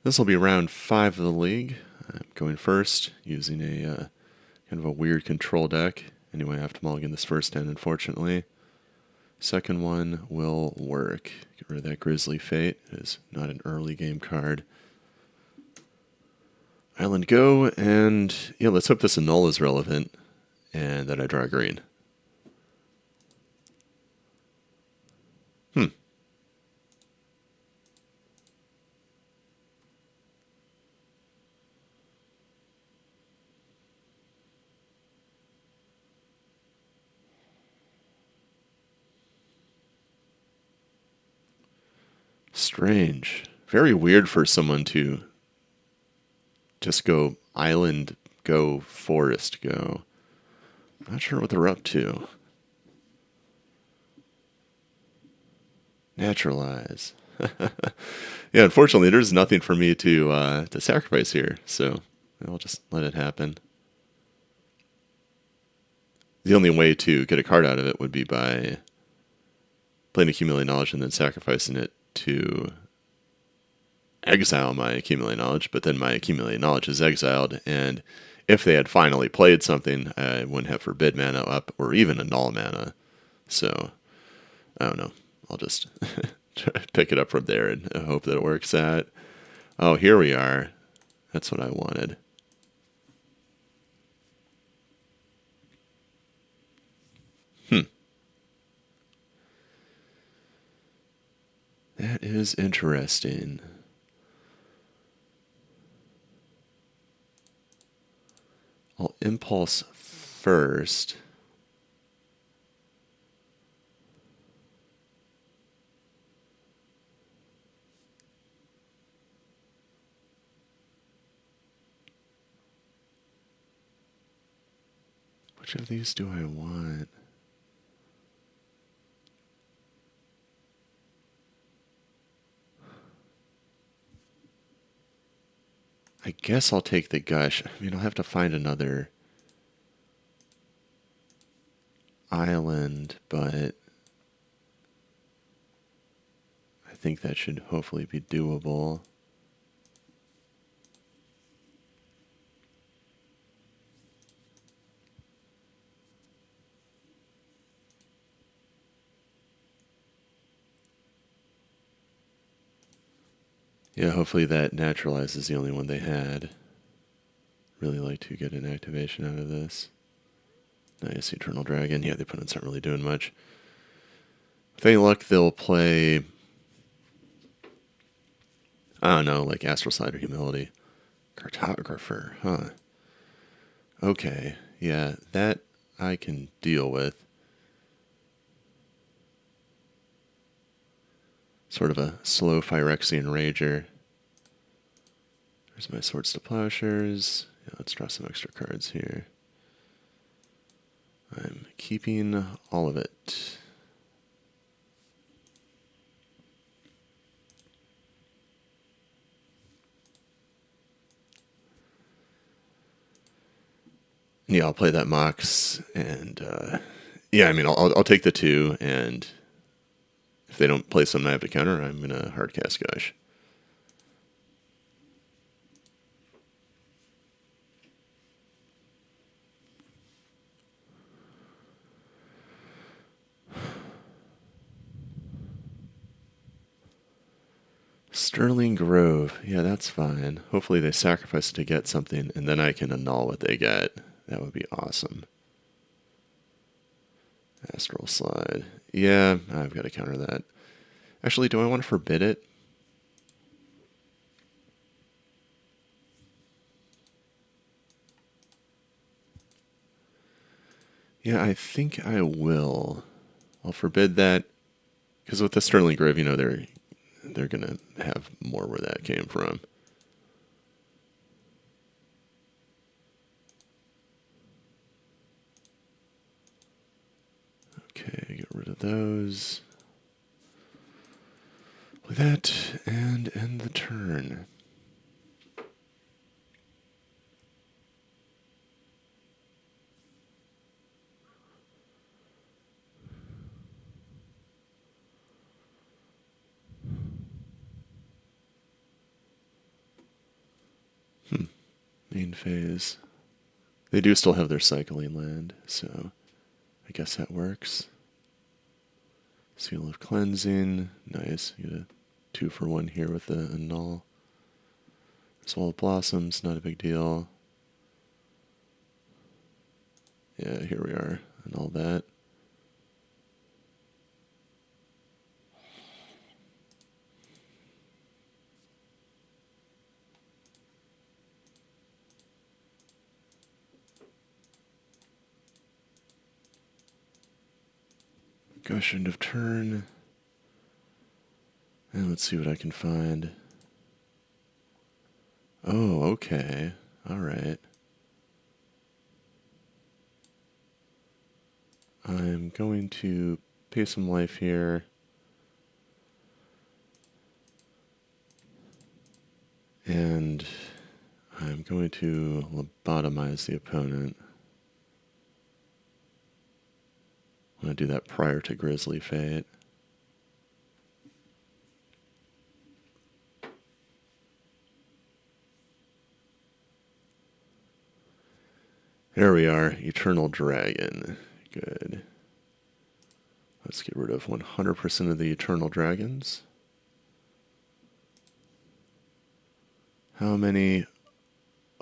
This will be round 5 of the league. I'm going first using a kind of a weird control deck. Anyway, I have to mulligan this first hand, unfortunately. Second one will work. Get rid of that Grizzly Fate. It is not an early game card. Island go, and yeah, let's hope this annul is relevant, and that I draw green. Strange. Very weird for someone to just go island go, forest go. Not sure what they're up to. Naturalize. Yeah, unfortunately, there's nothing for me to sacrifice here, so I'll just let it happen. The only way to get a card out of it would be by playing Accumulate Knowledge and then sacrificing it to exile my Accumulate Knowledge, but then my Accumulate Knowledge is exiled, and if they had finally played something, I wouldn't have Forbid mana up, or even Annul mana. So, I don't know. I'll just try to pick it up from there and hope that it works out. Oh, here we are. That's what I wanted. That is interesting. I'll impulse first. Which of these do I want? I guess I'll take the Gush. I mean, I'll have to find another island, but I think that should hopefully be doable. Yeah, hopefully that Naturalize is the only one they had. Really like to get an activation out of this. Nice, Eternal Dragon. Yeah, the opponents aren't really doing much. With any luck, they'll play, I don't know, like Astral Slide or Humility. Cartographer, huh. Okay, yeah, that I can deal with. Sort of a slow Phyrexian Rager. There's my Swords to Plowshares. Yeah, let's draw some extra cards here. I'm keeping all of it. Yeah, I'll play that Mox, and yeah, I mean, I'll take the 2, and if they don't play something I have to counter, I'm gonna hardcast Gush. Sterling Grove. Yeah, that's fine. Hopefully they sacrifice it to get something, and then I can annul what they get. That would be awesome. Astral Slide. Yeah, I've got to counter that. Actually, do I want to forbid it? Yeah, I think I will. I'll forbid that, because with the Sterling Grove, you know, they're gonna have more where that came from. Okay, get rid of those. Play that and end the turn. main phase. They do still have their cycling land, so I guess that works. Seal of Cleansing, nice. You get a 2-for-1 here with the Annul. Swallow Blossoms, not a big deal. Yeah, here we are, and all that. Gush end of turn. And let's see what I can find. Oh, okay. Alright. I'm going to pay some life here. And I'm going to lobotomize the opponent. I'm going to do that prior to Grizzly Fate. There we are, Eternal Dragon. Good. Let's get rid of 100% of the Eternal Dragons. How many?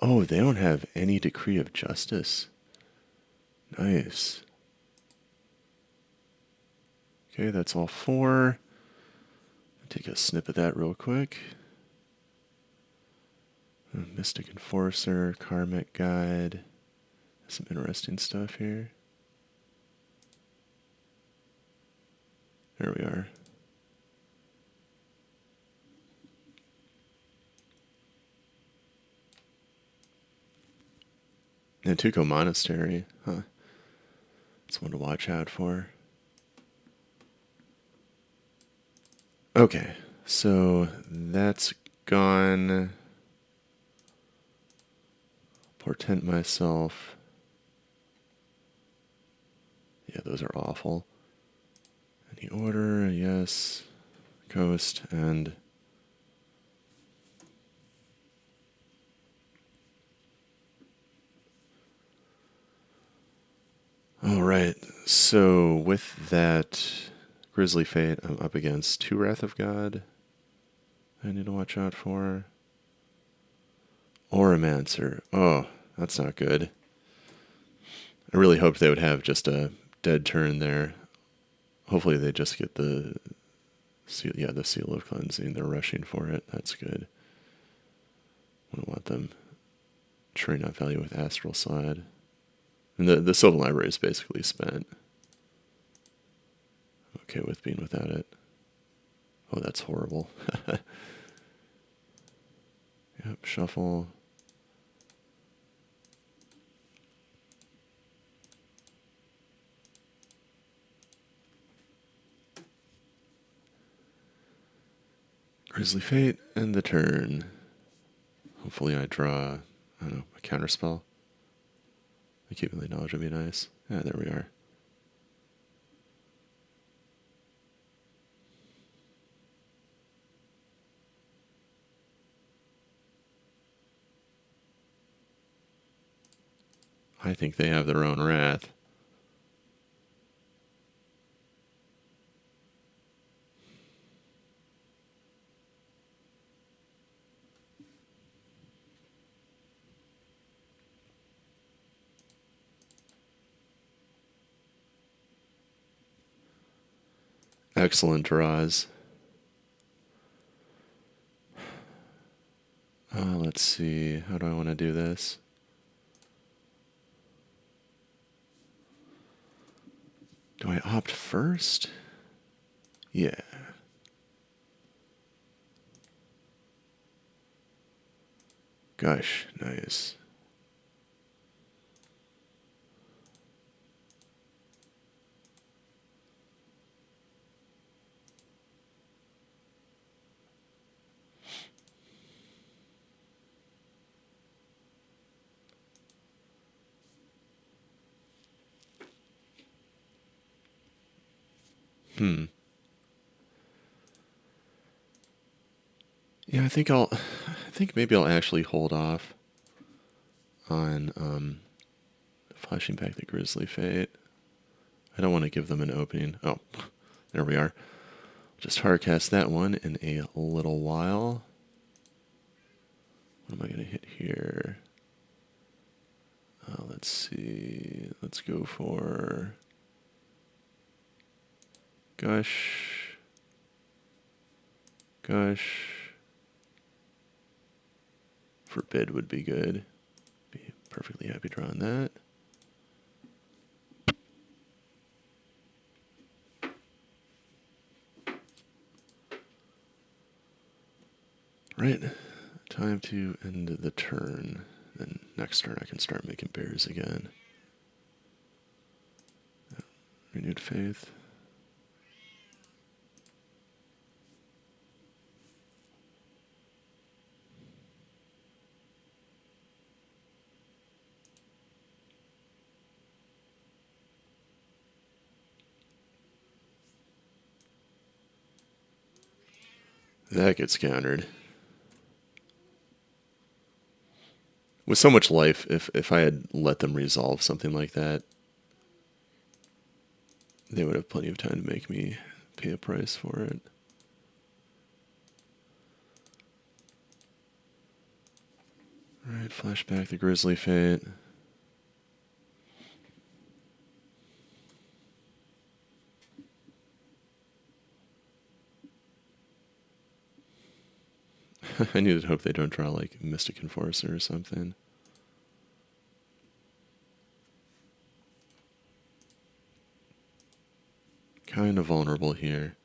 Oh, they don't have any Decree of Justice. Nice. Okay, that's all 4. Take a snip of that real quick. Mystic Enforcer, Karmic Guide. Some interesting stuff here. There we are. Nantuko Monastery, huh? That's one to watch out for. Okay, so that's gone. Portent myself. Yeah, those are awful. Any order? Yes. Coast and... Alright, so with that Grizzly Fate, I'm up against 2 Wrath of God I need to watch out for. Oromancer. Oh, that's not good. I really hoped they would have just a dead turn there. Hopefully they just get the seal, yeah, the Seal of Cleansing. They're rushing for it. That's good. I don't want them trading out value with Astral Side. And the Sylvan Library is basically spent. Okay with being without it. Oh, that's horrible. Yep, shuffle. Grizzly Fate, and the turn. Hopefully I draw, I don't know, a counterspell. Accumulate Knowledge would be nice. Yeah, there we are. I think they have their own wrath. Excellent draws. Let's see. How do I want to do this? Do I opt first? Yeah. Gosh, nice. Yeah, I think maybe I'll actually hold off. on flashing back the Grizzly Fate. I don't want to give them an opening. Oh, there we are. Just hardcast that one in a little while. What am I going to hit here? Let's see. Let's go for Gush. Gush. Forbid would be good. Be perfectly happy drawing that. Right. Time to end the turn. Then next turn I can start making bears again. Renewed Faith. That gets countered. With so much life, if I had let them resolve something like that, they would have plenty of time to make me pay a price for it. Alright, flashback the Grizzly Fate. I need to hope they don't draw like Mystic Enforcer or something. Kind of vulnerable here.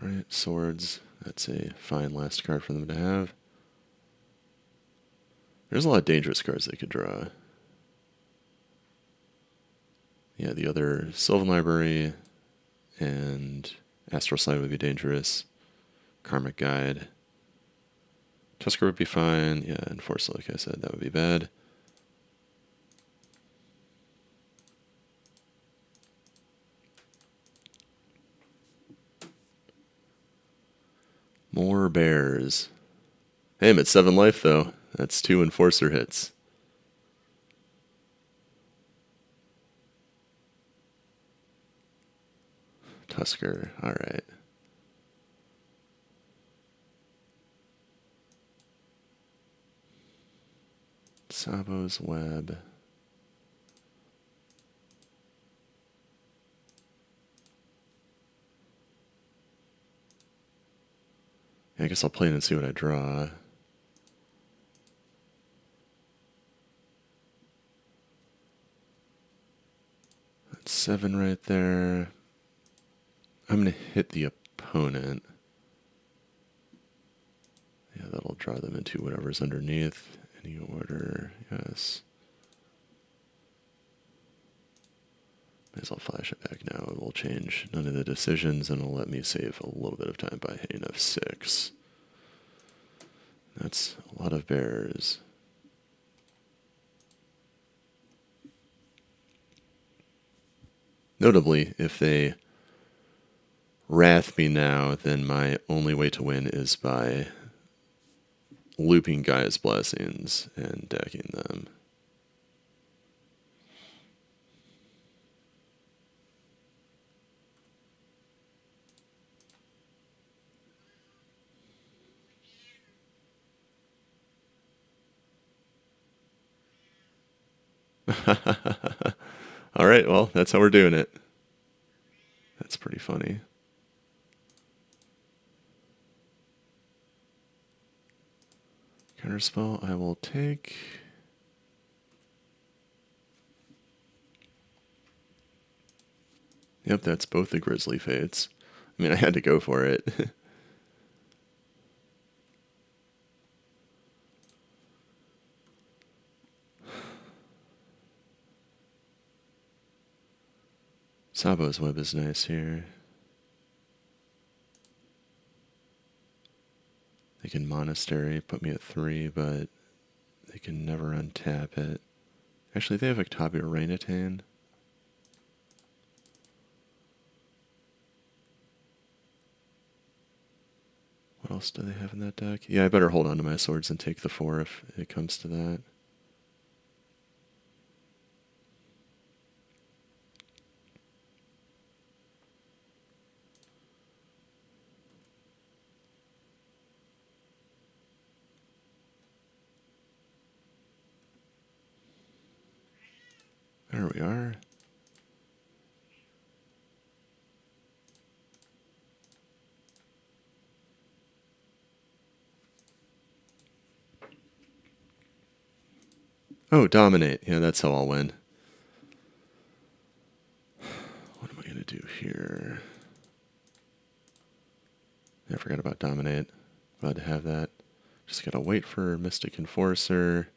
Right, swords. That's a fine last card for them to have. There's a lot of dangerous cards they could draw. Yeah, the other Sylvan Library and Astral Slide would be dangerous. Karmic Guide. Tusker would be fine. Yeah, Enforcer, like I said, that would be bad. More bears. Hey, I'm at 7 life, though. That's 2 Enforcer hits. Tusker, alright. Sabo's Web. I guess I'll play it and see what I draw. That's 7 right there. I'm going to hit the opponent. Yeah, that'll draw them into whatever's underneath. Any order, yes. May as well flash it back now. It will change none of the decisions and it'll let me save a little bit of time by hitting F6. That's a lot of bears. Notably, if they wrath me now, then my only way to win is by looping Gaia's Blessings and decking them. All right, well, that's how we're doing it. That's pretty funny. Counterspell I will take. Yep, that's both the Grizzly Fates. I mean, I had to go for it. Sabo's Web is nice here. They can Monastery, put me at 3, but they can never untap it. Actually, they have Octavia Rainatan. else do they have in that deck? Yeah, I better hold on to my swords and take the 4 if it comes to that. There we are. Oh, dominate. Yeah, that's how I'll win. What am I going to do here? I forgot about dominate. Glad to have that. Just got to wait for Mystic Enforcer.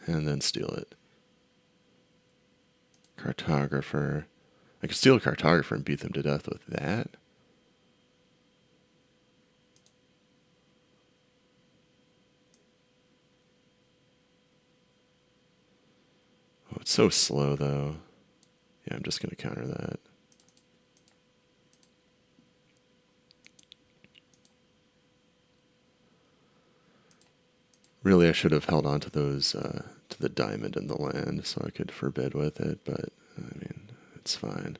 And then steal it. Cartographer. I could steal a Cartographer and beat them to death with that. Oh, it's so slow, though. Yeah, I'm just going to counter that. Really, I should have held on to those, to the diamond and the land so I could forbid with it, but, I mean, it's fine.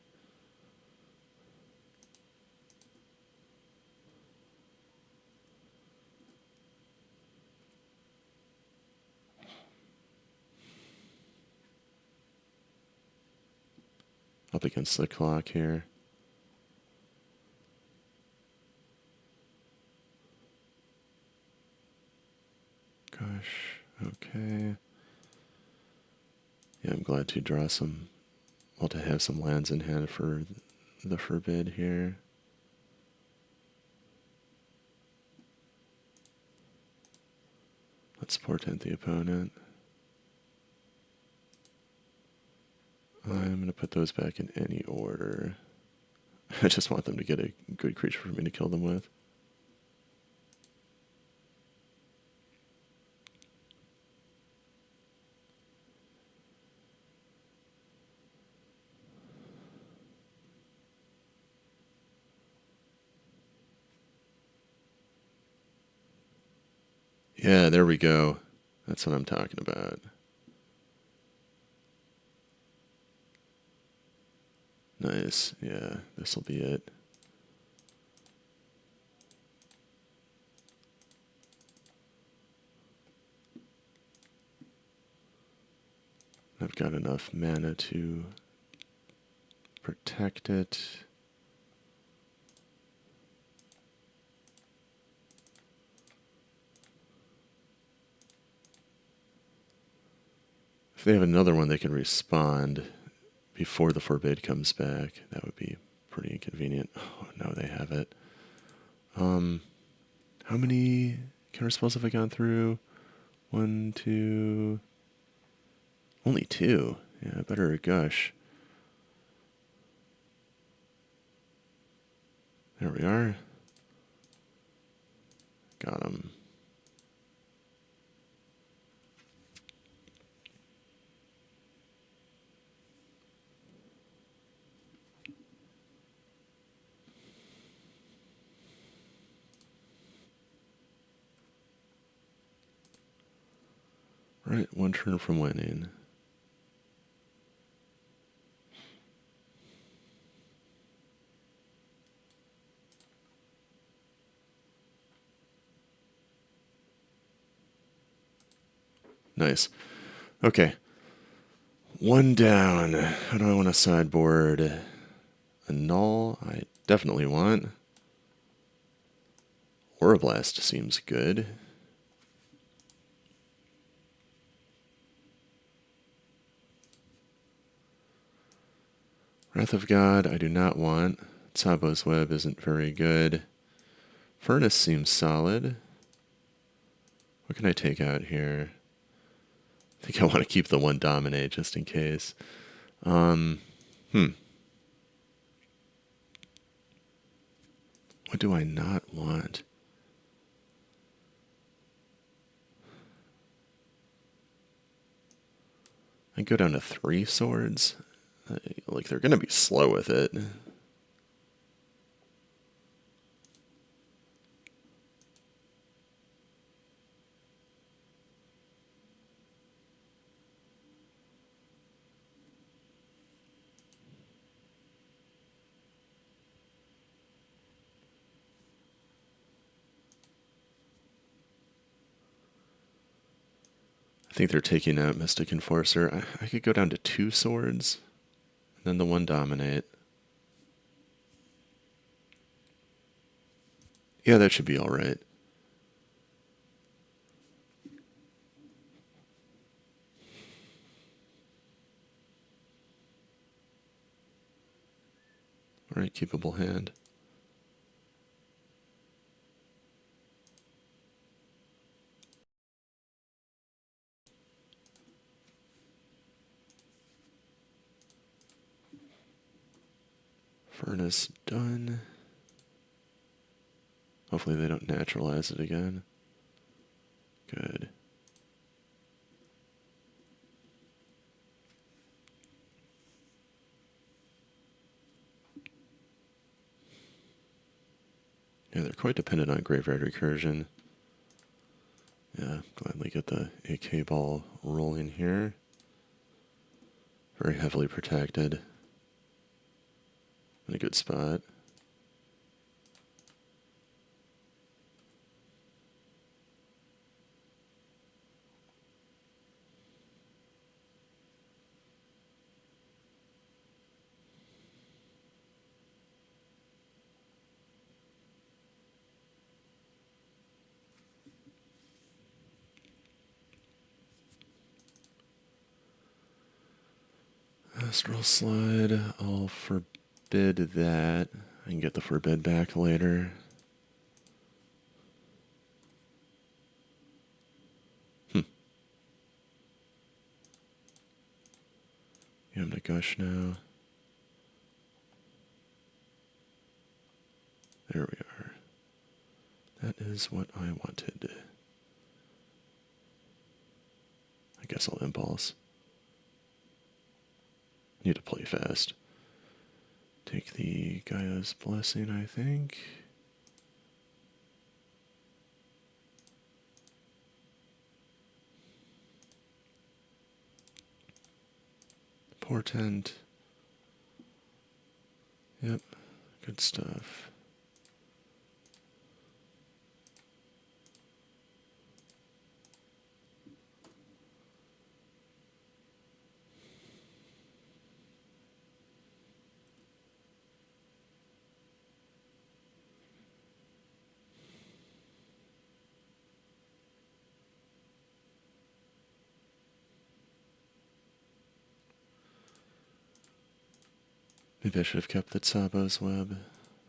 Up against the clock here. Gosh, okay. Yeah, I'm glad to draw some, well, to have some lands in hand for the forbid here. Let's portent the opponent. I'm going to put those back in any order. I just want them to get a good creature for me to kill them with. Yeah, there we go. That's what I'm talking about. Nice. Yeah, this will be it. I've got enough mana to protect it. If they have another one, they can respond before the forbid comes back. That would be pretty inconvenient. Oh, no, they have it. How many counter spells have I gone through? 1, 2... Only 2. Yeah, better gush. There we are. Got him. Right, 1 turn from winning. Nice. Okay. 1 down. How do I want to sideboard? A null? I definitely want. Aurablast seems good. Wrath of God, I do not want. Tsabo's Web isn't very good. Furnace seems solid. What can I take out here? I think I want to keep the 1 Dominate just in case. What do I not want? I go down to 3 swords. Like, they're going to be slow with it. I think they're taking out Mystic Enforcer. I could go down to 2 swords, and then the 1 dominate. Yeah, that should be alright. Alright, keepable hand. Furnace done. Hopefully they don't naturalize it again. Good. Yeah, they're quite dependent on Graveyard Recursion. Yeah, gladly get the AK ball rolling here. Very heavily protected. In a good spot. Astral Slide, I'll forbid that. I can get the forbid back later. Yeah, I'm to gush now. There we are. That is what I wanted. I guess I'll impulse. Need to play fast. Take the Gaia's Blessing, I think. Portent. Yep, good stuff. Maybe I should have kept the Tsabo's Web.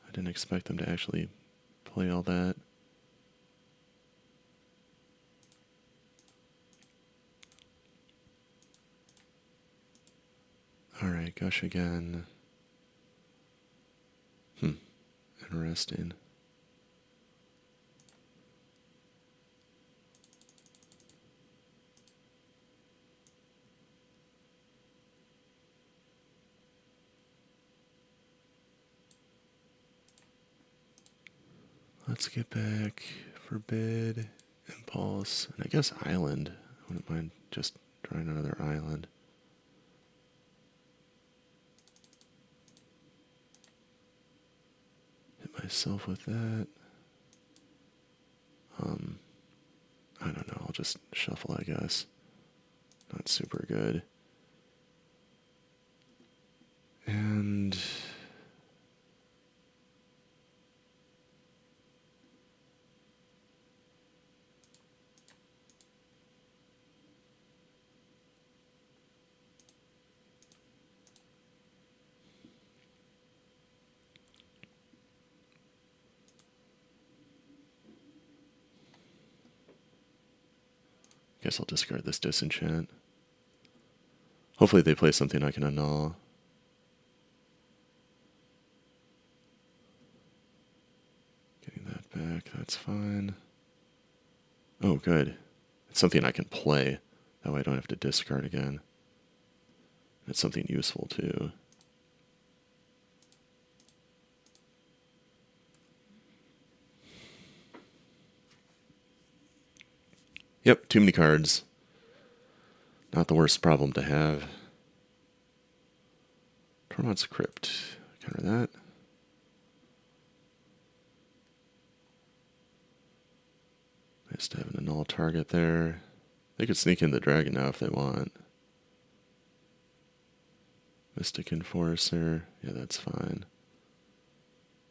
I didn't expect them to actually play all that. Alright, gush again. Interesting. Let's get back. Forbid, Impulse, and I guess Island. I wouldn't mind just trying another Island. Hit myself with that. I don't know, I'll just shuffle, I guess. Not super good. And guess I'll discard this Disenchant. Hopefully they play something I can annul. Getting that back, that's fine. Oh, good. It's something I can play. That way I don't have to discard again. That's something useful too. Yep, too many cards. Not the worst problem to have. Premodern Crypt. Counter that. Nice to have a null target there. They could sneak in the dragon now if they want. Mystic Enforcer. Yeah, that's fine.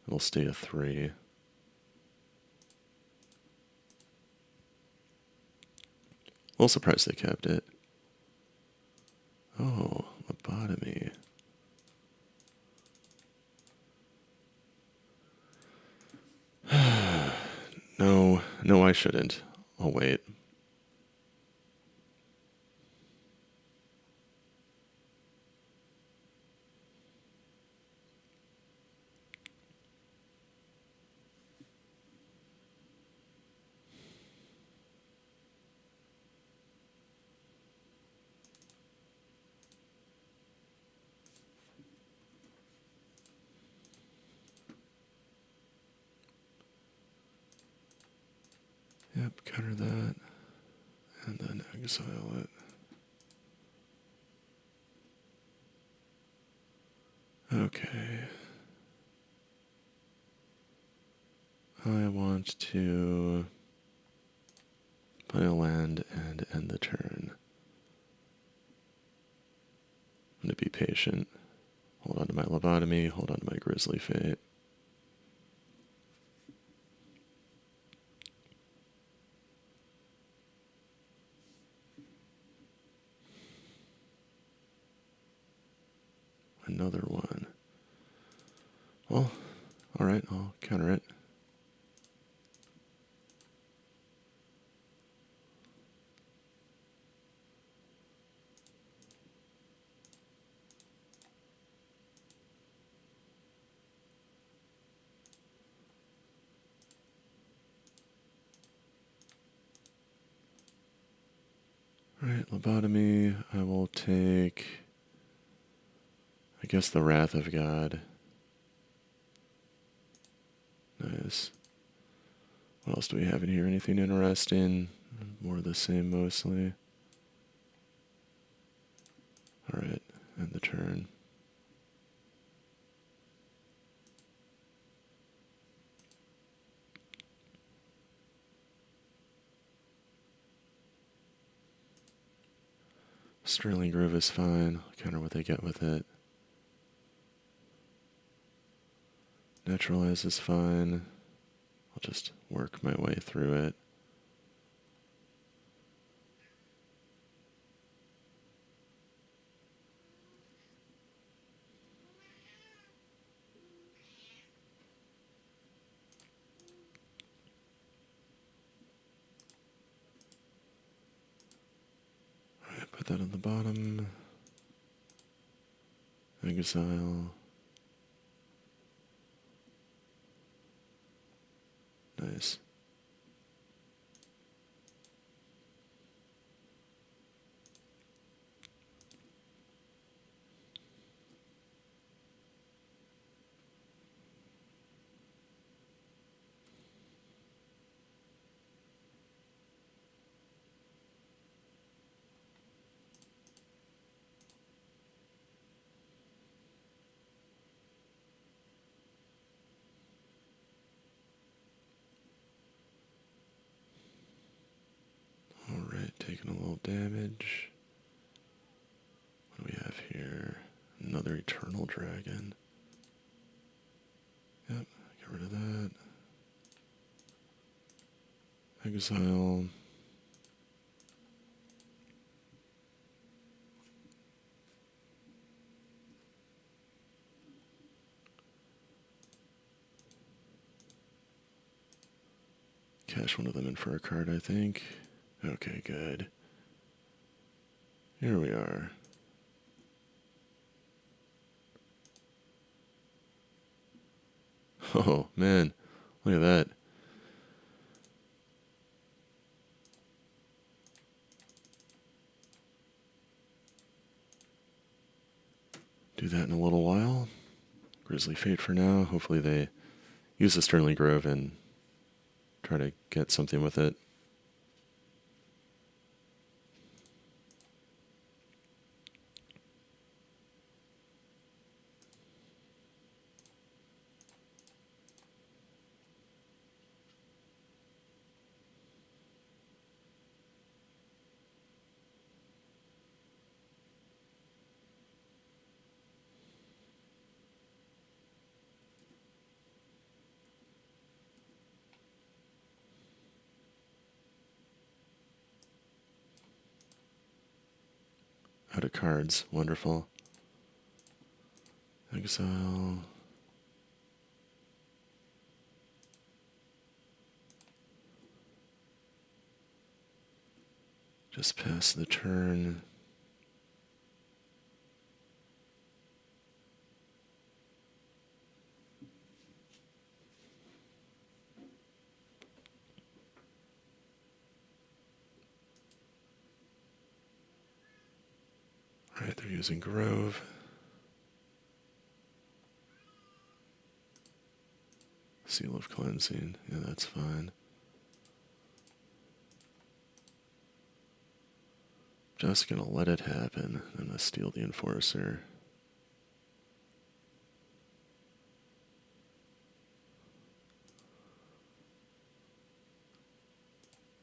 It'll stay a 3. A little surprised they kept it. Oh, lobotomy. No, I shouldn't. I'll wait. Yep, counter that. And then exile it. Okay. I want to play a land and end the turn. I'm going to be patient. Hold on to my lobotomy, hold on to my Grizzly Fate. Another one. Well, alright, I'll counter it. Alright, lobotomy. I will take, I guess, the Wrath of God. Nice. What else do we have in here? Anything interesting? More of the same mostly. Alright, end the turn. Sterling Groove is fine. I'll counter what they get with it. Naturalize is fine. I'll just work my way through it. Alright, put that on the bottom. Exile. Nice. Alright, taking a little damage. What do we have here? Another Eternal Dragon. Yep, get rid of that. Exile. Cash one of them in for a card, I think. Okay, good. Here we are. Oh, man. Look at that. do that in a little while. Grizzly Fate for now. Hopefully they use the Sterling Grove and try to get something with it. Out of cards. Wonderful. Exile. Just pass the turn. Alright, they're using Grove. Seal of Cleansing. Yeah, that's fine. Just gonna let it happen. I'm gonna steal the Enforcer.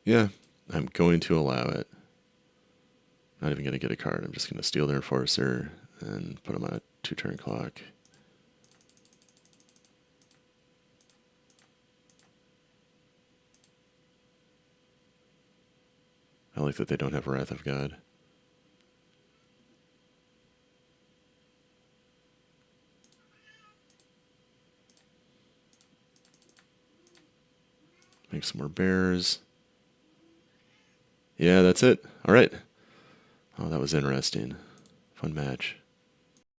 Yeah, I'm going to allow it. Not even gonna get a card. I'm just gonna steal their Enforcer and put them on a 2-turn clock. I like that they don't have Wrath of God. Make some more bears. Yeah, that's it. All right. Oh, that was interesting. Fun match.